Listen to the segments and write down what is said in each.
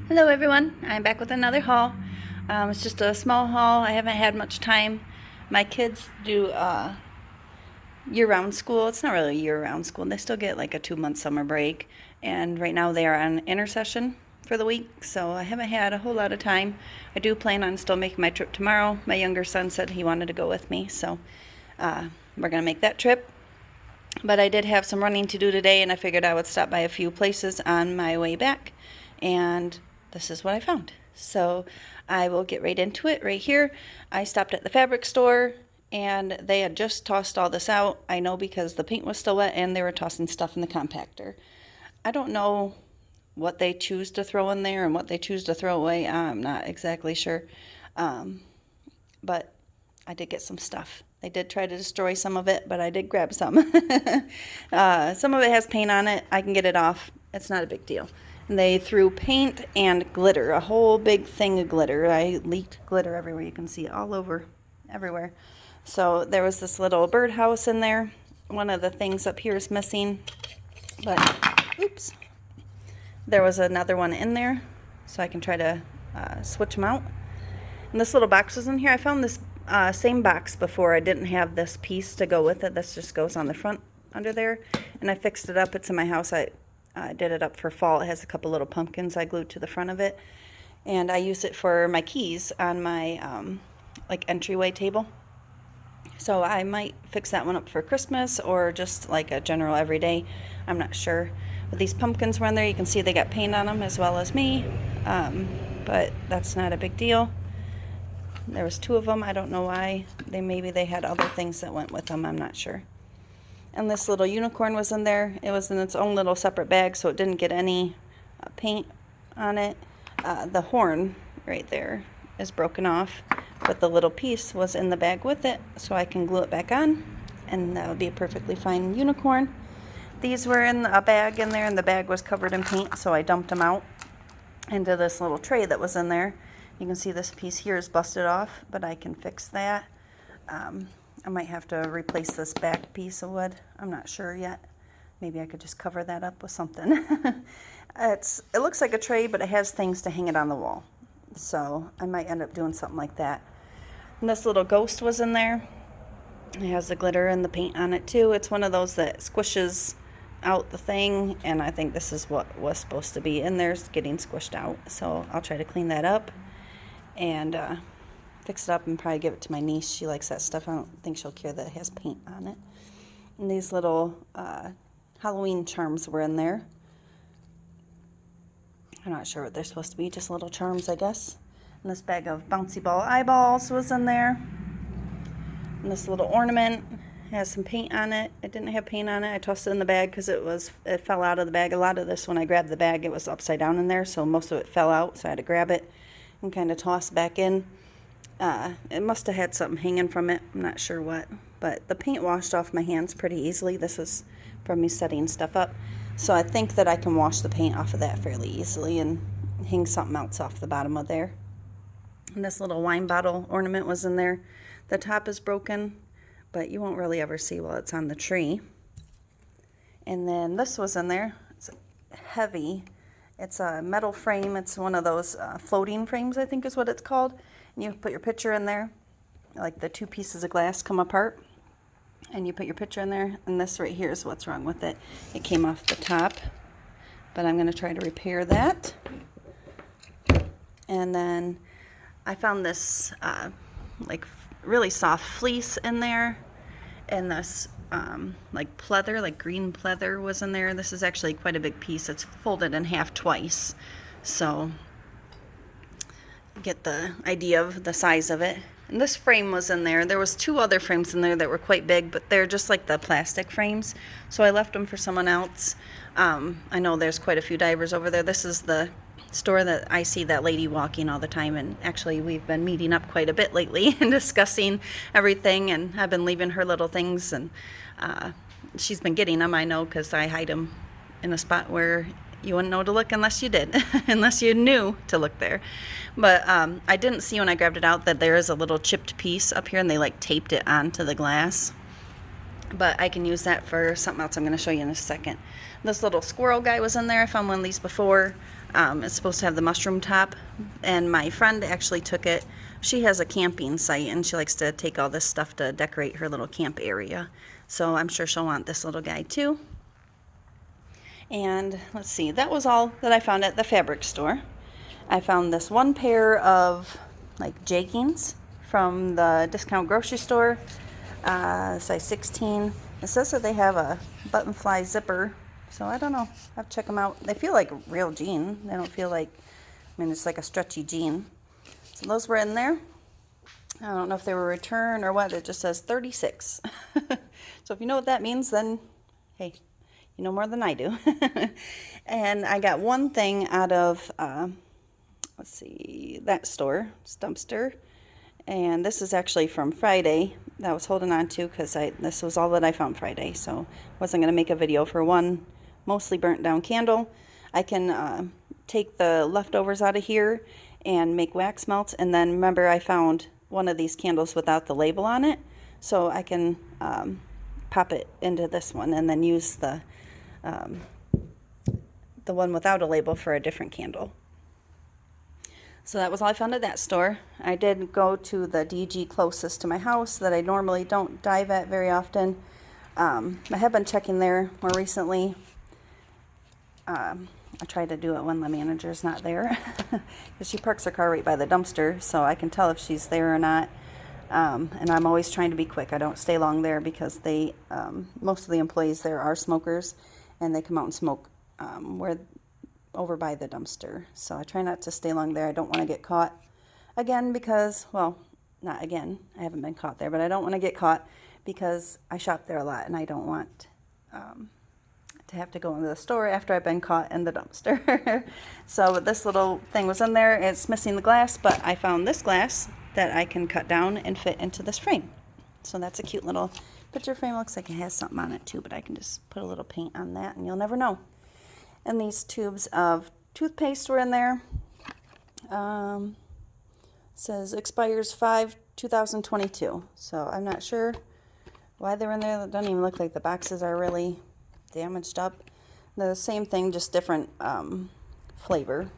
Hello everyone, I'm back with another haul. It's just a small haul. I haven't had much time. My kids do year-round school. It's not really year-round school. They still get like a 2-month summer break. And right now they are on intercession for the week, so I haven't had a whole lot of time. I do plan on still making my trip tomorrow. My younger son said he wanted to go with me, so we're going to make that trip. But I did have some running to do today, and I figured I would stop by a few places on my way back. And this is what I found. So I will get right into it right here. I stopped at the fabric store, and they had just tossed all this out. I know because the paint was still wet, and they were tossing stuff in the compactor. I don't know what they choose to throw in there and what they choose to throw away. I'm not exactly sure. But I did get some stuff. They did try to destroy some of it, but I did grab some. Some of it has paint on it. I can get it off. It's not a big deal. And they threw paint and glitter, a whole big thing of glitter. I leaked glitter everywhere. You can see it all over, everywhere. So there was this little birdhouse in there. One of the things up here is missing, but oops. There was another one in there, so I can try to switch them out. And this little box was in here. I found this same box before. I didn't have this piece to go with it. This just goes on the front under there. And I fixed it up. It's in my house. I did it up for fall. It has a couple little pumpkins I glued to the front of it. And I use it for my keys on my like entryway table. So I might fix that one up for Christmas or just like a general everyday. I'm not sure. But these pumpkins were in there. You can see they got paint on them as well as me. But that's not a big deal. There was 2 of them. I don't know why. Maybe they had other things that went with them. I'm not sure. And this little unicorn was in there. It was in its own little separate bag, so it didn't get any paint on it. The horn right there is broken off, but the little piece was in the bag with it, so I can glue it back on, and that would be a perfectly fine unicorn. These were in a bag in there, and the bag was covered in paint, so I dumped them out into this little tray that was in there. You can see this piece here is busted off, but I can fix that. I might have to replace this back piece of wood. I'm not sure yet. Maybe I could just cover that up with something. It looks like a tray, but it has things to hang it on the wall. So I might end up doing something like that. And this little ghost was in there. It has the glitter and the paint on it too. It's one of those that squishes out the thing, and I think this is what was supposed to be in there, is getting squished out. So I'll try to clean that up and fix it up and probably give it to my niece. She likes that stuff. I don't think she'll care that it has paint on it. And these little Halloween charms were in there. I'm not sure what they're supposed to be, just little charms, I guess. And this bag of bouncy ball eyeballs was in there. And this little ornament has some paint on it. It didn't have paint on it. I tossed it in the bag because it fell out of the bag. A lot of this, when I grabbed the bag, it was upside down in there, so most of it fell out, so I had to grab it and kind of toss back in. It must have had something hanging from it. I'm not sure what, but the paint washed off my hands pretty easily. This is from me setting stuff up, so I think that I can wash the paint off of that fairly easily and hang something else off the bottom of there. And this little wine bottle ornament was in there. The top is broken, but you won't really ever see while it's on the tree. And then this was in there. It's heavy. It's a metal frame. It's one of those floating frames, I think is what it's called. And you put your picture in there, like the 2 pieces of glass come apart, and you put your picture in there. And this right here is what's wrong with it. It came off the top, but I'm going to try to repair that. And then I found this like really soft fleece in there, and this like pleather, like green pleather was in there. This is actually quite a big piece. It's folded in half twice, so get the idea of the size of it. And this frame was in there. There was 2 other frames in there that were quite big, but they're just like the plastic frames, so I left them for someone else. I know there's quite a few divers over there. This is the store that I see that lady walking all the time, and actually we've been meeting up quite a bit lately and discussing everything, and I've been leaving her little things, and she's been getting them, I know, because I hide them in a spot where you wouldn't know to look unless you did, unless you knew to look there. But I didn't see when I grabbed it out that there is a little chipped piece up here, and they like taped it onto the glass. But I can use that for something else I'm going to show you in a second. This little squirrel guy was in there. I found one of these before. It's supposed to have the mushroom top, and my friend actually took it. She has a camping site, and she likes to take all this stuff to decorate her little camp area. So I'm sure she'll want this little guy too. And let's see, that was all that I found at the fabric store. I found this one pair of like jeggings from the discount grocery store, size 16. It says that they have a button fly zipper, so I don't know. I have to check them out. They feel like real jean. They don't feel like, I mean, it's like a stretchy jean. So those were in there. I don't know if they were return or what. It just says 36. So if you know what that means, then hey, you know more than I do. And I got one thing out of, let's see, that store, Stumpster. And this is actually from Friday that I was holding on to because this was all that I found Friday. So I wasn't going to make a video for one mostly burnt down candle. I can take the leftovers out of here and make wax melts. And then remember, I found one of these candles without the label on it. So I can pop it into this one and then use the one without a label for a different candle. So that was all I found at that store. I did go to the DG closest to my house that I normally don't dive at very often. I have been checking there more recently. I try to do it when the manager's not there because she parks her car right by the dumpster, so I can tell if she's there or not. And I'm always trying to be quick. I don't stay long there because they, most of the employees there are smokers, and they come out and smoke over by the dumpster. So I try not to stay long there. I don't want to get caught again because, well, not again. I haven't been caught there, but I don't want to get caught because I shop there a lot, and I don't want to have to go into the store after I've been caught in the dumpster. So this little thing was in there. It's missing the glass, but I found this glass that I can cut down and fit into this frame. So that's a cute little picture frame. Looks like it has something on it too, but I can just put a little paint on that and you'll never know. And these tubes of toothpaste were in there. It says expires 5/2022. So I'm not sure why they're in there. It doesn't even look like the boxes are really damaged up. The same thing, just different flavor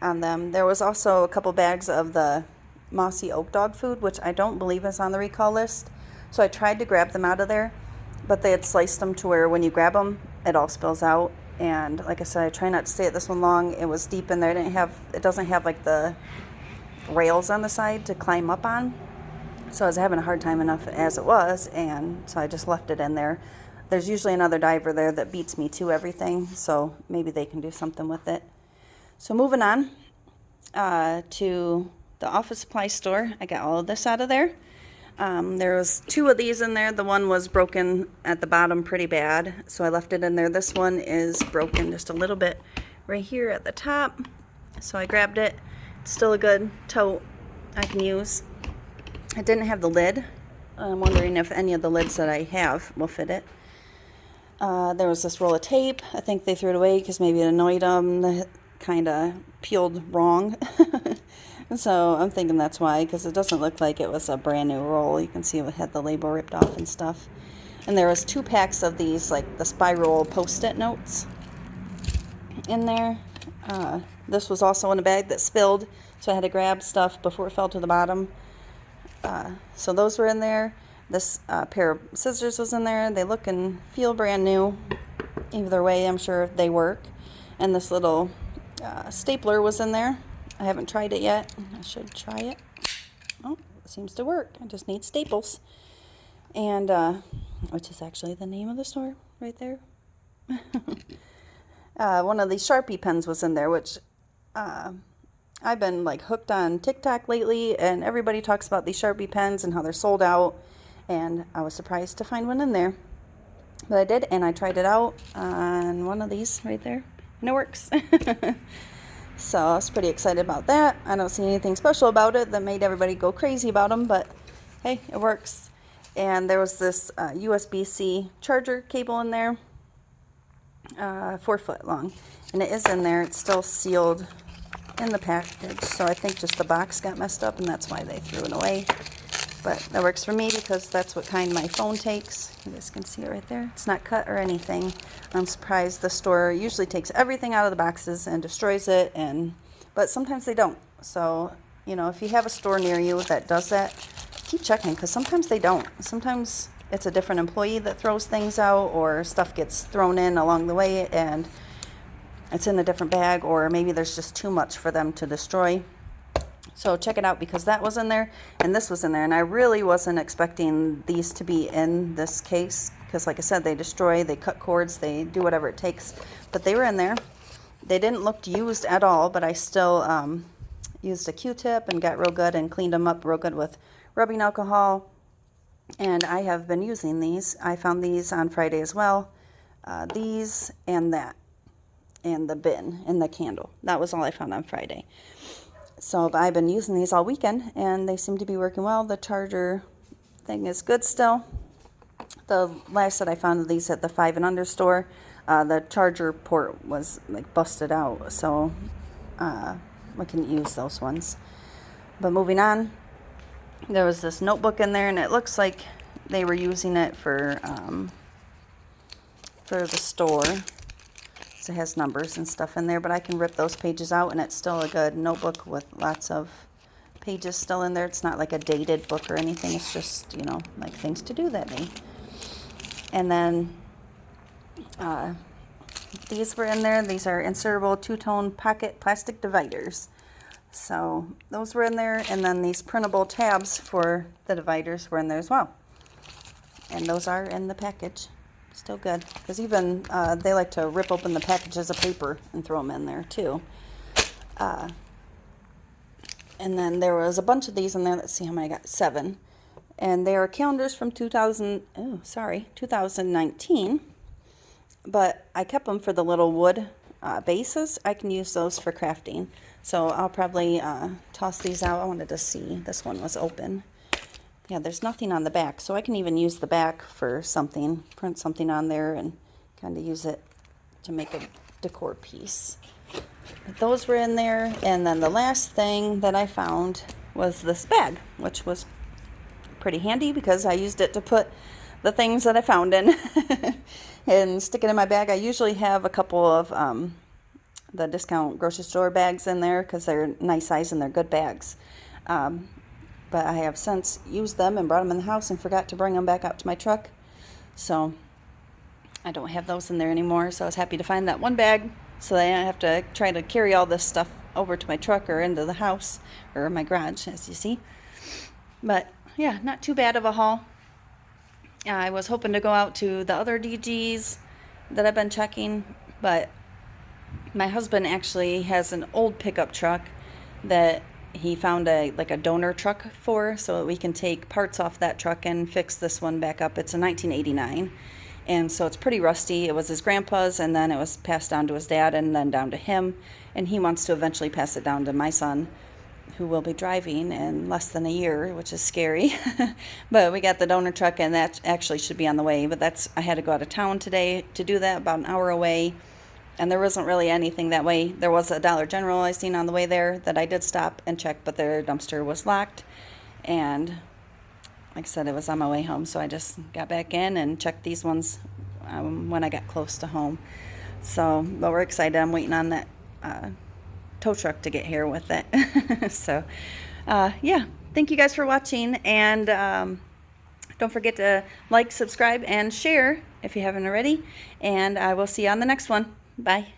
on them. There was also a couple bags of the mossy oak dog food, which I don't believe is on the recall list. So I tried to grab them out of there, but they had sliced them to where when you grab them, it all spills out. And like I said, I try not to stay at this one long. It was deep in there. It doesn't have like the rails on the side to climb up on. So I was having a hard time enough as it was, and so I just left it in there. There's usually another diver there that beats me to everything, so maybe they can do something with it. So moving on to the office supply store. I got all of this out of there. There was 2 of these in there. The one was broken at the bottom pretty bad, so I left it in there. This one is broken just a little bit right here at the top, so I grabbed it. It's still a good tote I can use. It didn't have the lid. I'm wondering if any of the lids that I have will fit it. There was this roll of tape. I think they threw it away because maybe it annoyed them. It kind of peeled wrong. So I'm thinking that's why, because it doesn't look like it was a brand new roll. You can see it had the label ripped off and stuff. And there was 2 packs of these, like the spiral post-it notes in there. This was also in a bag that spilled, so I had to grab stuff before it fell to the bottom. So those were in there. This pair of scissors was in there. They look and feel brand new. Either way, I'm sure they work. And this little stapler was in there. I haven't tried it yet. I should try it. Oh, it seems to work. I just need staples. And, which is actually the name of the store right there. One of these Sharpie pens was in there, which I've been like hooked on TikTok lately, and everybody talks about these Sharpie pens and how they're sold out. And I was surprised to find one in there. But I did, and I tried it out on one of these right there, and it works. So I was pretty excited about that. I don't see anything special about it that made everybody go crazy about them, but hey, it works. And there was this USB-C charger cable in there, 4 foot long, and it is in there. It's still sealed in the package, so I think just the box got messed up, and that's why they threw it away. But that works for me because that's what kind my phone takes. You guys can see it right there. It's not cut or anything. I'm surprised the store usually takes everything out of the boxes and destroys it, but sometimes they don't. So, you know, if you have a store near you that does that, keep checking, because sometimes they don't. Sometimes it's a different employee that throws things out, or stuff gets thrown in along the way and it's in a different bag, or maybe there's just too much for them to destroy. So check it out, because that was in there and this was in there, and I really wasn't expecting these to be in this case, because like I said, they destroy, they cut cords, they do whatever it takes, but they were in there. They didn't look used at all, but I still used a Q-tip and got real good and cleaned them up real good with rubbing alcohol, and I have been using these. I found these on Friday as well, these and that, and the bin and the candle. That was all I found on Friday. So I've been using these all weekend, and they seem to be working well. The charger thing is good still. The last that I found of these at the 5 and Under store, the charger port was like busted out, so we can use those ones. But moving on, there was this notebook in there, and it looks like they were using it for the store. So it has numbers and stuff in there, but I can rip those pages out, and it's still a good notebook with lots of pages still in there. It's not like a dated book or anything. It's just, you know, like things to do that day. And then these were in there. These are insertable two-tone pocket plastic dividers. So those were in there, and then these printable tabs for the dividers were in there as well. And those are in the package. Still good, because even they like to rip open the packages of paper and throw them in there too. And then there was a bunch of these in there. Let's see how many I got. 7. And they are calendars from 2019. But I kept them for the little wood bases. I can use those for crafting. So I'll probably toss these out. I wanted to see. This one was open. Yeah, there's nothing on the back, so I can even use the back for something, print something on there and kind of use it to make a decor piece. But those were in there, and then the last thing that I found was this bag, which was pretty handy because I used it to put the things that I found in and stick it in my bag. I usually have a couple of the discount grocery store bags in there because they're nice size and they're good bags. But I have since used them and brought them in the house and forgot to bring them back out to my truck. So I don't have those in there anymore. So I was happy to find that one bag so that I don't have to try to carry all this stuff over to my truck or into the house or my garage, as you see. But yeah, not too bad of a haul. I was hoping to go out to the other DGs that I've been checking, but my husband actually has an old pickup truck that he found a donor truck for, so that we can take parts off that truck and fix this one back up. It's a 1989, and so it's pretty rusty. It was his grandpa's, and then it was passed down to his dad, and then down to him, and he wants to eventually pass it down to my son, who will be driving in less than a year, which is scary. But we got the donor truck, and that actually should be on the way, but I had to go out of town today to do that, about an hour away. And there wasn't really anything that way. There was a Dollar General I seen on the way there that I did stop and check, but their dumpster was locked. And like I said, it was on my way home, so I just got back in and checked these ones when I got close to home. So, but we're excited. I'm waiting on that tow truck to get here with it. So, yeah, thank you guys for watching. And don't forget to like, subscribe, and share if you haven't already. And I will see you on the next one. Bye.